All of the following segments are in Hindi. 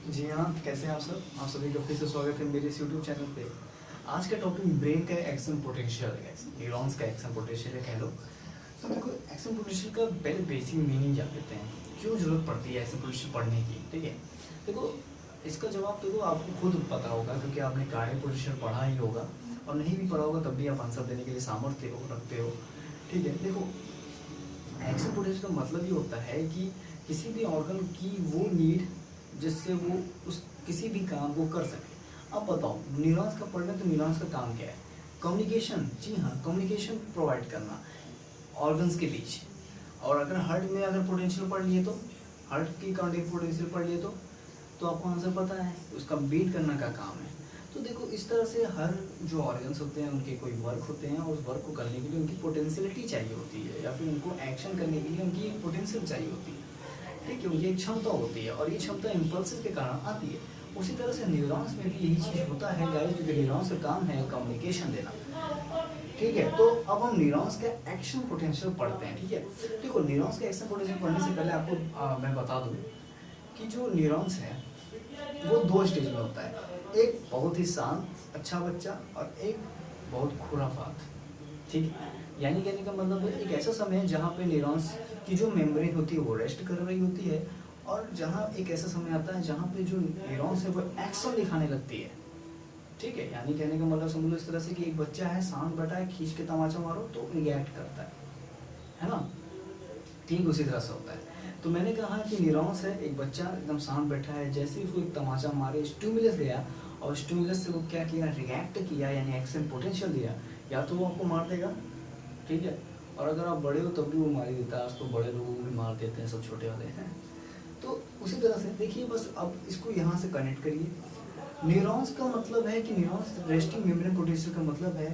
जी हाँ, कैसे हैं आप सब? आप सभी का फिर से स्वागत है मेरे इस यूट्यूब चैनल पे। आज का टॉपिक ब्रेन का एक्शन पोटेंशियल है, न्यूरॉन्स का एक्शन पोटेंशियल है कह लो। तो देखो, एक्शन पोटेंशियल का पहले बेसिक मीनिंग जान लेते हैं, क्यों जरूरत पड़ती है एक्शन पोटेंशियल पढ़ने की। ठीक है, देखो इसका जवाब देखो आपको खुद पता होगा, क्योंकि आपने कार्डियक पोटेंशियल पढ़ा ही होगा, और नहीं भी पढ़ा होगा तब भी आप आंसर देने के लिए सामर्थ्य हो रखते हो। ठीक है, देखो एक्शन पोटेंशियल का मतलब ये होता है कि किसी भी ऑर्गन की वो नीड जिससे वो उस किसी भी काम को कर सके। अब बताओ, न्यूरॉन्स का पढ़ना, तो न्यूरॉन्स का काम क्या है? कम्युनिकेशन। जी हाँ, कम्युनिकेशन प्रोवाइड करना ऑर्गन्स के बीच। और अगर हार्ट में अगर पोटेंशियल पढ़ लिए, तो हार्ट की कार्डियक पोटेंशियल पढ़ लिए, तो आपको आंसर पता है, उसका बीट करना का काम है। तो देखो इस तरह से हर जो ऑर्गन्स होते हैं उनके कोई वर्क होते हैं, और उस वर्क को करने के लिए उनकी पोटेंशियलिटी चाहिए होती है, या फिर उनको एक्शन करने के लिए उनकी पोटेंशियल चाहिए होती है। ठीक है, उनकी एक क्षमता होती है, और ये क्षमता इम्पल्सिस के कारण आती है। उसी तरह से न्यूरॉन्स में भी यही चीज़ होता है गाइस, क्योंकि न्यूरॉन्स का काम है कम्युनिकेशन देना। ठीक है, तो अब हम न्यूरॉन्स का एक्शन पोटेंशियल पढ़ते हैं। ठीक है, देखो न्यूरॉन्स का एक्शन पोटेंशियल पढ़ने से पहले आपको मैं बता दूं कि जो न्यूरॉन्स है वो दो स्टेज में होता है। एक बहुत ही शांत अच्छा बच्चा, और एक बहुत खुराफात। ठीक है, यानी कहने का मतलब है एक ऐसा समय है जहाँ पे न्यूरॉन्स की जो मेम्ब्रेन होती है वो रेस्ट कर रही होती है, और जहाँ एक ऐसा समय आता है जहाँ पे जो न्यूरॉन्स है वो एक्शन दिखाने लगती है। ठीक है, यानी कहने का मतलब समझ लो इस तरह से कि एक बच्चा है, शांत बैठा है, खींच के तमाचा मारो तो रिएक्ट करता है ना। ठीक उसी तरह से होता है। तो मैंने कहा कि न्यूरॉन्स है, एक बच्चा एकदम शांत बैठा है, जैसे ही वो एक तमाचा मारे, स्टिमुलस गया, और स्टिमुलस से वो क्या किया, रिएक्ट किया, यानी एक्शन पोटेंशियल दिया, या तो वो आपको मार देगा। ठीक है, और अगर आप बड़े हो तब भी वो मार ही देता है, आज तो बड़े लोगों को भी मार देते हैं, सब छोटे वाले हैं। तो उसी तरह से देखिए, बस अब इसको यहाँ से कनेक्ट करिए। न्यूरॉन्स का मतलब है कि न्यूरॉन्स रेस्टिंग मेम्ब्रेन पोटेंशियल का मतलब है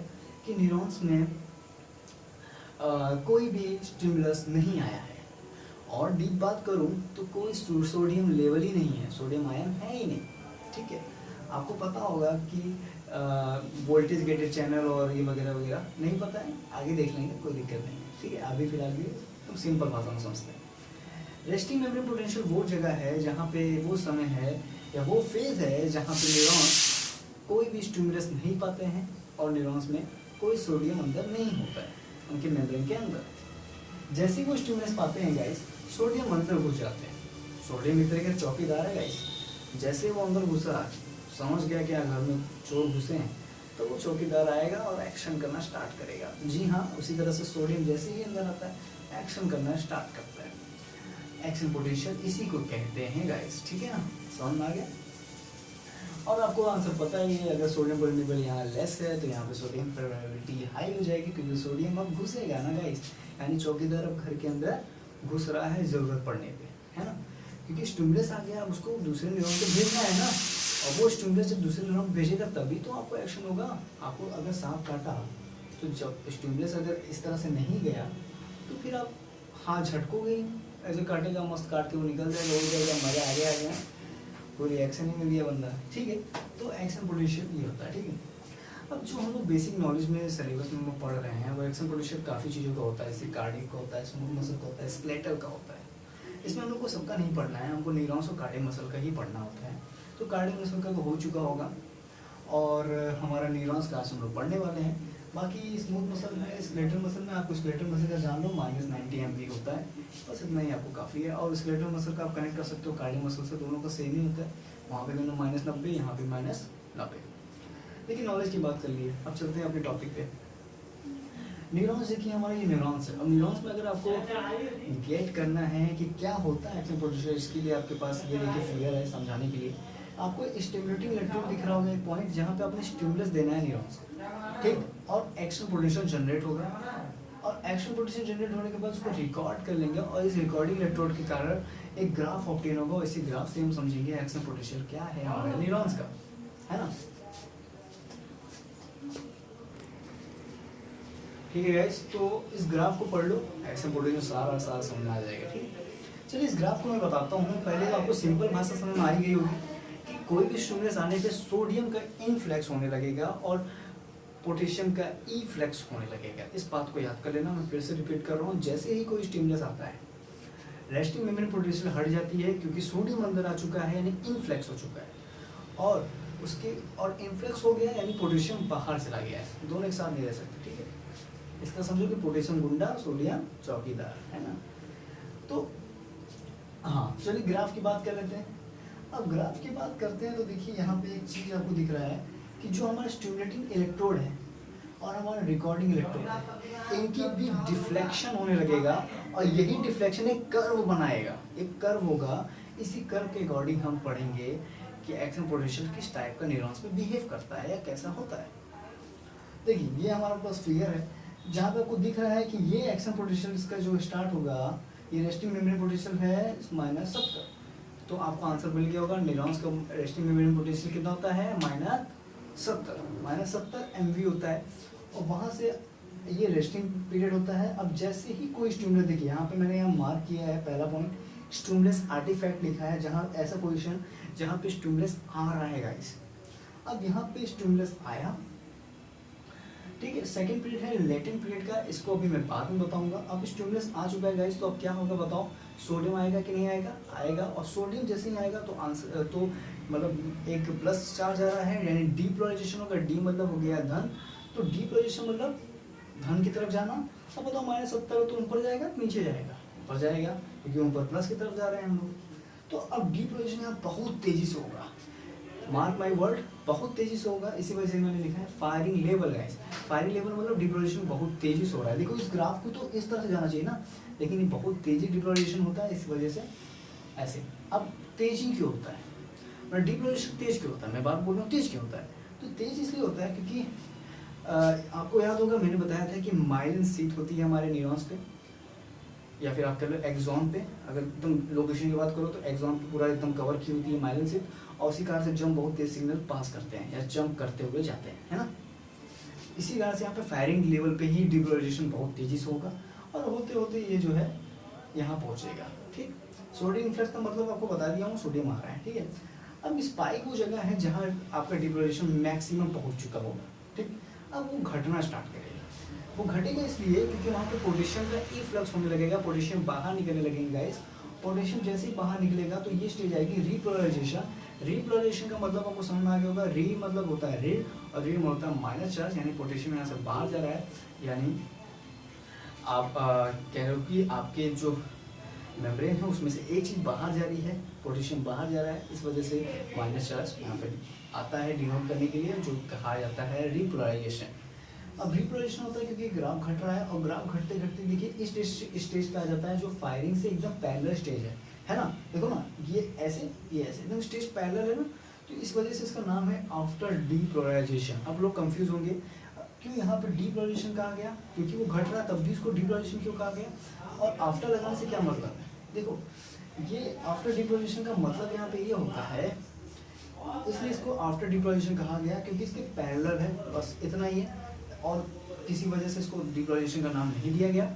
कि न्यूरॉन्स में कोई भी स्टिमुलस नहीं आया है। और डीप बात करूं तो कोई सोडियम लेवल ही नहीं है, सोडियम आयन है ही नहीं। ठीक है, आपको पता होगा कि वोल्टेज गेटेड चैनल और ये वगैरह वगैरह, नहीं पता है आगे देख लेंगे, कोई दिक्कत नहीं है। ठीक है, अभी फिलहाल भी हम सिंपल भाषा में समझते हैं। रेस्टिंग मेम्ब्रेन पोटेंशियल वो जगह है जहाँ पे वो समय है या वो फेज है जहाँ पे न्यूरॉन्स कोई भी स्टिमुलस नहीं पाते हैं, और न्यूरॉन्स में कोई सोडियम अंदर नहीं होता है उनके मेम्ब्रेन के अंदर। जैसे ही वो स्टिमुलस पाते हैं गाइस, सोडियम अंदर घुस जाते हैं। सोडियम एक तरह का चौकीदार है गाइस। जैसे वो अंदर घुसा, समझ गया क्या घर में चोर घुसे हैं, तो वो चौकीदार आएगा और एक्शन करना स्टार्ट करेगा। जी हाँ, उसी तरह से सोडियम जैसे ही अंदर आता है एक्शन करना स्टार्ट करता है। एक्शन पोटेंशियल इसी को कहते हैं गाइस। ठीक है ना, समझ में आ गया। और आपको आंसर पता ही है, अगर सोडियम पोटेंशियल यहाँ लेस है तो यहाँ पे सोडियम प्रोबेबिलिटी हाई हो जाएगी, क्योंकि सोडियम अब घुसेगा ना गाइस, यानी चौकीदार अब घर के अंदर घुस रहा है जरूरत पड़ने पे, है ना। क्योंकि स्टिमुलस आ गया, उसको दूसरे न्यूरॉन को भेजना है ना, और वो स्टिमुलस जब दूसरे न्यूरॉन को भेजेगा तभी तो आपको एक्शन होगा। आपको अगर सांप काटा, तो जब स्टिमुलस अगर इस तरह से नहीं गया तो फिर आप हाँ झटकोगे ही, ऐसे काटेगा, मस्त काट के वो निकल जाएगा, उड़ जाएगा, मजा आ गया, कोई रिएक्शन ही नहीं दिया बंदा। ठीक है, तो एक्शन पोटेंशियल ये होता है। ठीक है, अब जो हम लोग बेसिक नॉलेज में सिलेबस में हम पढ़ रहे हैं, वो एक्शन पोटेंशियल काफ़ी चीज़ों का होता है, जैसे कार्डियक का होता है, स्मूथ मसल का होता है, स्केलेटल का होता है। इसमें हम लोग को सबका नहीं पढ़ना है, हमको न्यूरॉन्स और कार्डियक मसल का ही पढ़ना होता है। तो कार्डियक मसल का तो हो चुका होगा, और हमारा न्यूरॉन्स का आज हम लोग पढ़ने वाले हैं। बाकी स्मूथ मसल में, स्केलेटल मसल में आपको स्केलेटल मसल का जान लो, -90 MB होता है, बस इतना ही आपको काफ़ी है। और स्केलेटल मसल का आप कनेक्ट कर सकते हो कार्डियक मसल से, दोनों का सेम ही होता है, वहाँ पे दोनों -90, यहाँ पे -90। लेकिन नॉलेज की बात कर लिए, अब चलते हैं अपने टॉपिक पे। न्यूरॉन्स देखिए, हमारे ये न्यूरॉन्स है। अब न्यूरॉन्स में अगर आपको गेट करना है कि क्या होता है एक्शन पोटेंशियल, इसके लिए आपके पास ये देखिए फिगर है समझाने के लिए। आपको स्टिमुलेटिंग इलेक्ट्रोड दिख रहा होगा एक पॉइंट, जहाँ पे आपने स्टिमुलस देना है न्यूरॉन्स को, ठीक, और एक्शन पोटेंशियल जनरेट होगा, और एक्शन पोटेंशियल जनरेट होने के बाद उसको रिकॉर्ड कर लेंगे, और इस रिकॉर्डिंग इलेक्ट्रोड के कारण एक ग्राफ ऑब्टेन होगा। इसी ग्राफ से हम समझेंगे एक्शन पोटेंशियल क्या है हमारे न्यूरॉन्स का, है ना। ठीक है गाइस, तो इस ग्राफ को पढ़ लो, एक्शन पोटेंशियल सारा सारा समझ में आ जाएगा। ठीक है, चलिए इस ग्राफ को मैं बताता हूँ। पहले तो आपको सिंपल भाषा समझ में आ ही गई होगी कि कोई भी स्टिमुलस आने पे सोडियम का इनफ्लक्स होने लगेगा और पोटेशियम का ई फ्लक्स होने लगेगा। इस बात को याद कर लेना, मैं फिर से रिपीट कर रहा हूँ। जैसे ही कोई स्टिमुलस आता है, रेस्टिंग मेम्ब्रेन पोटेंशियल हट जाती है क्योंकि सोडियम अंदर आ चुका है यानी इनफ्लेक्स हो चुका है, और उसके और इनफ्लेक्स हो गया यानी पोटेशियम बाहर चला गया है, दोनों एक साथ नहीं रह सकते, ठीक है। इसका समझो कि पोटेशियम गुंडा सोडियम चौकीदार, है ना। तो हाँ चलिए ग्राफ की बात कर लेते हैं। अब ग्राफ की बात करते हैं तो देखिए यहाँ पे एक चीज़ आपको दिख रहा है कि जो हमारा स्टिमुलेटिंग इलेक्ट्रोड है और हमारा रिकॉर्डिंग इलेक्ट्रोड है, इनकी भी डिफ्लेक्शन होने लगेगा, और यही डिफ्लेक्शन एक कर्व बनाएगा, एक कर्व होगा। इसी कर्व के अकॉर्डिंग हम पढ़ेंगे कि एक्शन पोटेंशियल किस टाइप का न्यूरॉन्स पे बिहेव करता है या कैसा होता है। देखिए ये हमारे पास फिगर है जहाँ पे आपको दिख रहा है कि ये एक्शन पोटेंशियल इसका जो स्टार्ट होगा, ये रेस्टिंग मेम्ब्रेन पोटेंशियल है -70, तो आपको आंसर मिल गया होगा। न्यूरॉन्स का रेस्टिंग मेम्ब्रेन पोटेंशियल कितना होता है -70 MV होता है, और वहाँ से ये रेस्टिंग पीरियड होता है। अब जैसे ही कोई स्टिमुलस, देखिए यहाँ पे मैंने यहाँ मार्क किया है पहला पॉइंट, स्टिमुलस आर्टिफैक्ट लिखा है, जहाँ ऐसा पोजीशन जहाँ पे स्टिमुलस आ रहा है गाइस। अब यहाँ पे स्टिमुलस आया, ठीक है। सेकंड पीरियड है लेटेंट पीरियड का, इसको अभी मैं बाद में बताऊंगा। अब स्टिमुलस आ चुका है गाइस, तो अब क्या होगा बताओ, सोडियम आएगा कि नहीं आएगा, आएगा। और सोडियम जैसे ही आएगा तो आंसर तो मतलब एक प्लस चार्ज आ रहा है यानी डीपोलराइजेशन होगा। डी मतलब हो गया धन, तो डीपोलराइजेशन मतलब धन की तरफ जाना। अब बताओ -70 तो ऊपर जाएगा नीचे जाएगा, ऊपर जाएगा क्योंकि ऊपर प्लस की तरफ जा रहे हैं हम लोग। तो अब डीपोलराइजेशन यहाँ बहुत तेजी से होगा, मार्क माई वर्ड, बहुत तेजी से होगा। इसी वजह से मैंने लिखा है firing level guys. Firing level मतलब डिपोलराइजेशन बहुत तेजी से हो रहा है। देखो इस ग्राफ को तो इस तरह से जाना चाहिए ना, लेकिन ये बहुत तेजी डिपोलराइजेशन होता है, इस वजह से ऐसे। अब तेजी क्यों होता है, मतलब डिपोलराइजेशन तेज क्यों होता है, मैं बात बोल रहा हूँ तेज क्यों होता है। तो तेज इसलिए होता है क्योंकि आपको याद होगा मैंने बताया था कि माइलिन शीथ होती है हमारे न्यूरॉन्स पे, या फिर आप कह लो एक्सॉन पे। अगर एकदम लोकेशन की बात करो तो एक्सॉन पे पूरा एकदम कवर की होती है माइलिन शीथ, और उसी कारण से जंप बहुत तेज सिग्नल पास करते हैं या जंप करते हुए जाते हैं, है ना। इसी कारण से यहाँ पे फायरिंग लेवल पे ही डिपोलराइजेशन बहुत तेजी से होगा, और होते होते ये जो है यहाँ पहुँचेगा, ठीक। सोडियम इनफ्लक्स का मतलब आपको बता दिया हूँ, सोडियम आ रहा है, ठीक है। अब स्पाइक वो जगह है जहाँ आपका डिपोलराइजेशन मैक्सिमम पहुँच चुका होगा, ठीक। अब वो घटना स्टार्ट करेगा, वो घटेगा इसलिए क्योंकि वहाँ पे पोटेशियम का इफ्लक्स होने लगेगा, पोटेशियम बाहर निकलने लगेंगे गाइस। पोटेशियम जैसे ही बाहर निकलेगा तो ये स्टेज आएगी रीपोलराइजेशन। रीपोलराइजेशन का मतलब आपको समझ में आ गया होगा, री मतलब होता है ऋण और ऋण में होता है माइनस चार्ज, यानी पोटेशियम यहाँ से बाहर जा रहा है, यानी आप कह रहे हो कि आपके जो मेम्ब्रेन है उसमें से एक चीज़ बाहर जा रही है, पोटेशियम बाहर जा रहा है, इस वजह से माइनस चार्ज यहाँ पे आता है डिनोट करने के लिए, जो कहा जाता है रीपोलराइजेशन। अब रिपोलराइजेशन होता है क्योंकि ग्राफ घट रहा है, और ग्राफ घटते घटते देखिए इस स्टेज पे आ जाता है जो फायरिंग से एकदम पैरेलल स्टेज है ना। देखो ना ये ऐसे एकदम स्टेज पैरेलल है ना, तो इस वजह से इसका नाम है आफ्टर डीपोलराइजेशन। अब लोग कंफ्यूज होंगे क्यों यहाँ पे डीपोलराइजेशन कहा गया, क्योंकि वो घट रहा है तब भी इसको डीपोलराइजेशन क्यों कहा गया, और आफ्टर लगाने से क्या मतलब है। देखो ये आफ्टर डीपोलराइजेशन का मतलब यहाँ पे ये होता है, इसलिए इसको आफ्टर डीपोलराइजेशन कहा गया क्योंकि इसके पैरेलल है, बस इतना ही है, और किसी वजह से इसको डीपोलराइजेशन का नाम नहीं दिया गया,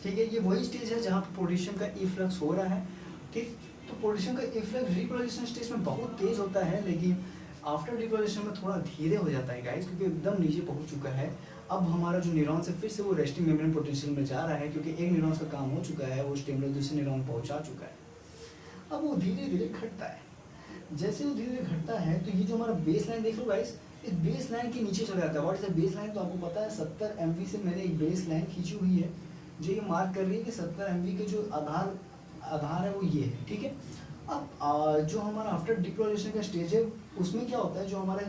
ठीक है। ये वही स्टेज है जहाँ पे पोटेशियम का इफ्लक्स हो रहा है, ठीक। तो पोटेशियम का इफ्लक्स डीपोलराइजेशन स्टेज में बहुत तेज होता है, लेकिन आफ्टर डीपोलराइजेशन में थोड़ा धीरे हो जाता है गाइस, क्योंकि एकदम नीचे पहुँच चुका है। अब हमारा जो न्यूरॉन्स है फिर से वो रेस्टिंग मेम्ब्रेन पोटेंशियल में जा रहा है, क्योंकि एक न्यूरॉन्स का काम हो चुका है, वो स्टिमुलस दूसरे न्यूरॉन पहुँचा चुका है। अब वो धीरे धीरे घटता है, जैसे वो धीरे धीरे घटता है तो ये जो हमारा बेस लाइन देख लो गाइस, इस बेस लाइन के नीचे चला जाता है। What is the base line, तो आपको पता है 70 MV से मैंने एक बेस लाइन खींची हुई है जो ये मार्क कर रही है कि 70 MV के जो आधार है वो ये है, ठीक है। अब जो हमारा आफ्टर डिपोलराइजेशन का स्टेज है उसमें क्या होता है, जो हमारे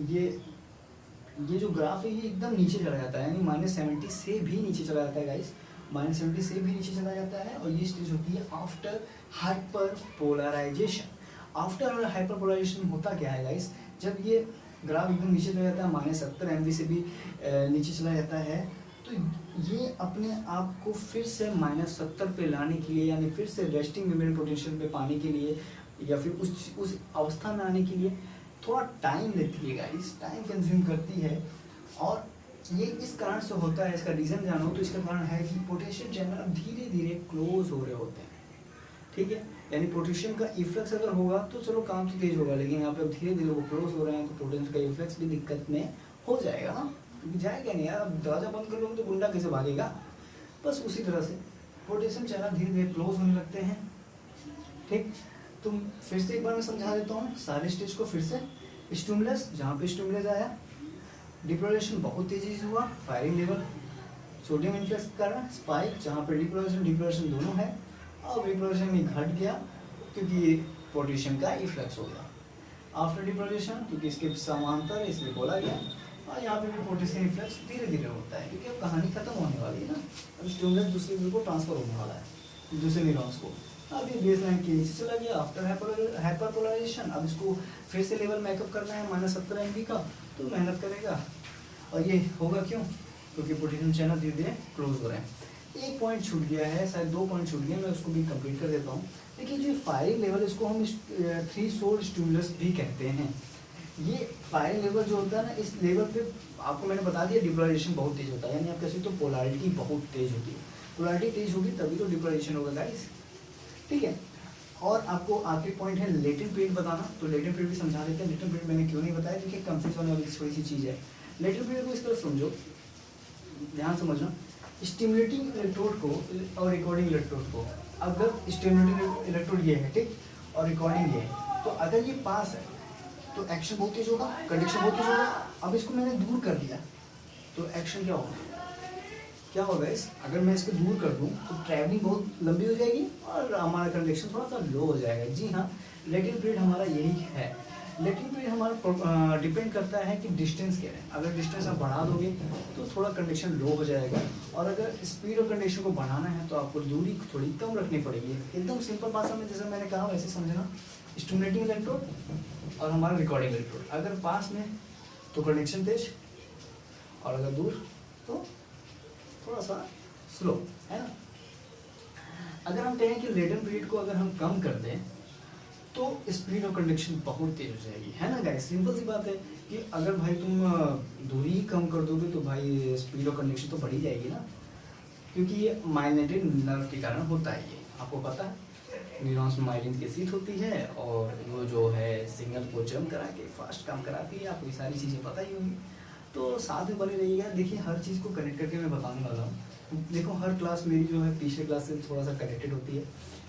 ये जो ग्राफ है ये एकदम नीचे चला जाता है, यानी -70 से भी नीचे चला जाता है गाइस, -70 से भी नीचे चला जाता है, और ये स्टेज होती है after hyperpolarisation. After hyperpolarisation होता क्या है गाइस, जब ये ग्राफ एकदम नीचे चला जाता है, -70 MV से भी नीचे चला जाता है, तो ये अपने आप को फिर से -70 पे लाने के लिए, यानी फिर से रेस्टिंग मेम्ब्रेन पोटेंशियल पे पाने के लिए, या फिर उस अवस्था में आने के लिए थोड़ा टाइम लेती है गाइस, टाइम कंज्यूम करती है। और ये इस कारण से होता है, इसका रीज़न जानो तो इसका कारण है कि पोटेशियम चैनल अब धीरे धीरे क्लोज हो रहे होते हैं, ठीक है। यानी पोटेशियम का इफ्लक्स अगर होगा तो चलो काम तो तेज होगा, लेकिन यहाँ पे अब धीरे धीरे वो क्लोज हो रहे हैं, तो पोटेशियम का इफ्लक्स भी दिक्कत में हो जाएगा ना, क्योंकि जाएगा नहीं यार, अब दरवाजा बंद कर लोगे तो गुंडा कैसे भागेगा। बस उसी तरह से पोटेशियम चैनल धीरे धीरे क्लोज होने लगते हैं, ठीक, तुम फिर से एक बार मैं समझा देता हूँ सारे स्टेज को फिर से। स्टिमुलस, जहाँ पे स्टिमुलस आया डिपोलाइजेशन बहुत तेजी से हुआ, फायरिंग लेवल सोडियम इन्फ्लक्स के कारण स्पाइक, जहाँ पर डिपोलाइजेशन दोनों है। अब डिपोलाइजेशन में घट गया क्योंकि पोटेशियम का इफ्लक्स हो गया। आफ्टर डिपोलाइजेशन क्योंकि इसके समांतर इसलिए बोला गया, और यहाँ पे भी पोटेशियम इफ्लक्स धीरे धीरे होता है क्योंकि अब कहानी खत्म होने वाली है ना, अब स्टिमुलस दूसरे व्यू को ट्रांसफर होने वाला है दूसरे न्यूरॉन्स को। अब ये बेस लाइन के नीचे चला गया आफ्टर हाइपरपोलराइजेशन। अब इसको फिर से लेवल मेकअप करना है -70 MV का, तो मेहनत करेगा। और ये होगा क्यों? क्योंकि पोटेशियम चैनल धीरे धीरे क्लोज हो रहे हैं। एक पॉइंट छूट गया है, शायद 2 पॉइंट छूट गया, मैं उसको भी कंप्लीट कर देता हूँ। देखिए जो फायरिंग लेवल इसको हम थ्रेशोल्ड स्टिमुलस भी कहते हैं। ये फायरिंग लेवल जो होता है ना, इस लेवल पे आपको मैंने बता दिया डिपोलाइजेशन बहुत तेज होता है, यानी आप कैसे तो पोलैरिटी बहुत तेज होती है। पोलैरिटी तेज होगी तभी तो डिपोलाइजेशन होगा गाइस, ठीक है। और आपको आखिरी पॉइंट है लेटेंट पीरियड बताना, तो लेटेंट पीरियड भी समझा देते हैं। लेटेंट पीरियड मैंने क्यों नहीं बताया, देखिए कंफ्यूज होने वाली थोड़ी सी चीज़ है। लेटेंट पीरियड को इस तरह समझो, ध्यान समझना, स्टिमुलेटिंग इलेक्ट्रोड को और रिकॉर्डिंग इलेक्ट्रोड को, अगर स्टिमुलेटिंग इलेक्ट्रोड ये है ठीक, और रिकॉर्डिंग ये है, तो अगर ये पास है तो एक्शन बहुत तेज होगा, कंडक्शन बहुत तेज होगा। अब इसको मैंने दूर कर दिया तो एक्शन क्या होगा, क्या होगा इस, अगर मैं इसको दूर कर दूं तो ट्रैवलिंग बहुत लंबी हो जाएगी और हमारा कंडक्शन थोड़ा सा लो हो जाएगा। जी हाँ, लेटेंट पीरियड हमारा यही है। लेटेंट पीरियड हमारा डिपेंड करता है कि डिस्टेंस क्या है। अगर डिस्टेंस आप बढ़ा दोगे तो थोड़ा कंडक्शन लो हो जाएगा, और अगर स्पीड और कंडक्शन को बढ़ाना है तो आपको दूरी थोड़ी कम रखनी पड़ेगी। एकदम सिंपल भाषा में जैसे मैंने कहा वैसे समझना, स्टिमुलेटिंग इलेक्ट्रोड और हमारा रिकॉर्डिंग इलेक्ट्रोड, अगर पास में तो कंडक्शन तेज, और अगर दूर तो थोड़ा सा स्लो, है ना। अगर हम कहें कि लेटेंट पीरियड को अगर हम कम कर दें तो स्पीड और कंडक्शन बहुत तेज हो जाएगी, है ना गाइस। सिंपल सी बात है कि अगर भाई तुम दूरी ही कम कर दोगे तो भाई स्पीड और कंडक्शन तो बढ़ी जाएगी ना, क्योंकि ये माइलिनेटेड नर्व के कारण होता है। ये आपको पता है, न्यूरॉन्स में माइलिन की सीट होती है और वो जो है सिग्नल को जंप करा के फास्ट काम कराती है। आपको ये सारी चीज़ें पता ही होंगी, तो साथ में बने रहिएगा। देखिए हर चीज़ को कनेक्ट करके मैं बताने वाला हूँ। देखो हर क्लास मेरी जो है पिछले क्लास से थोड़ा सा कनेक्टेड होती है,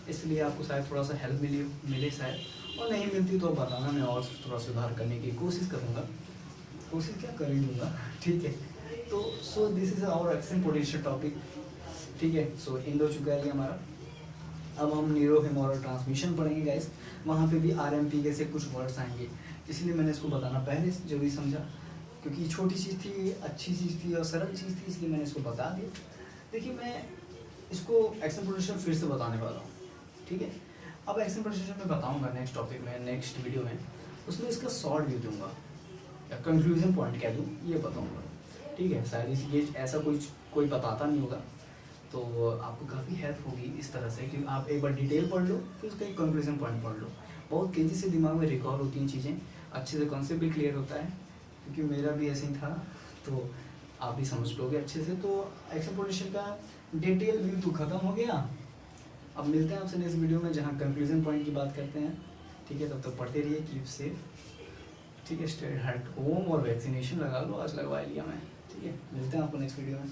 इसलिए आपको शायद थोड़ा सा हेल्प मिले शायद, और नहीं मिलती तो बताना, मैं और थोड़ा सुधार करने की कोशिश करूँगा, कोशिश क्या कर ही लूँगा, ठीक है। तो so this is our action potential topic, ठीक है। सो एंड हो चुका है ये हमारा। अब हम न्यूरो ह्यूमरल ट्रांसमिशन पढ़ेंगे गाइस, वहाँ पे भी RMP के से कुछ वर्ड्स आएंगे, इसलिए मैंने इसको बताना पहले जरूरी समझा, क्योंकि छोटी चीज़ थी, अच्छी चीज़ थी और सरल चीज़ थी, इसलिए मैंने इसको बता दिया। देखिए मैं इसको एक्शन पोटेंशियल फिर से बताने वाला हूँ, ठीक है। अब एक्शन पोटेंशियल मैं बताऊँगा नेक्स्ट टॉपिक में, नेक्स्ट वीडियो में, उसमें इसका शॉर्ट व्यू दूँगा या कंक्लूजन पॉइंट क्या दूँ ये बताऊँगा, ठीक है। शायद ये ऐसा कोई बताता नहीं होगा, तो आपको काफ़ी हेल्प होगी इस तरह से कि आप एक बार डिटेल पढ़ लो फिर उसका एक कंक्लूजन पॉइंट पढ़ लो। बहुत तेज़ी से दिमाग में रिकॉर्ड होती हैं चीज़ें, अच्छे से कॉन्सेप्ट भी क्लियर होता है, क्योंकि मेरा भी ऐसे ही था, तो आप भी समझ लोगे अच्छे से। तो एक्शन पोटेंशियल का डिटेल व्यू तो ख़त्म हो गया। अब मिलते हैं आपसे नेक्स्ट वीडियो में जहाँ कंक्लूजन पॉइंट की बात करते हैं, ठीक है। तब तक पढ़ते रहिए, कीप सेफ, ठीक है। स्टे एट होम और वैक्सीनेशन लगा लो, आज लगवा लिया मैं, ठीक है। मिलते हैं आपको नेक्स्ट वीडियो में।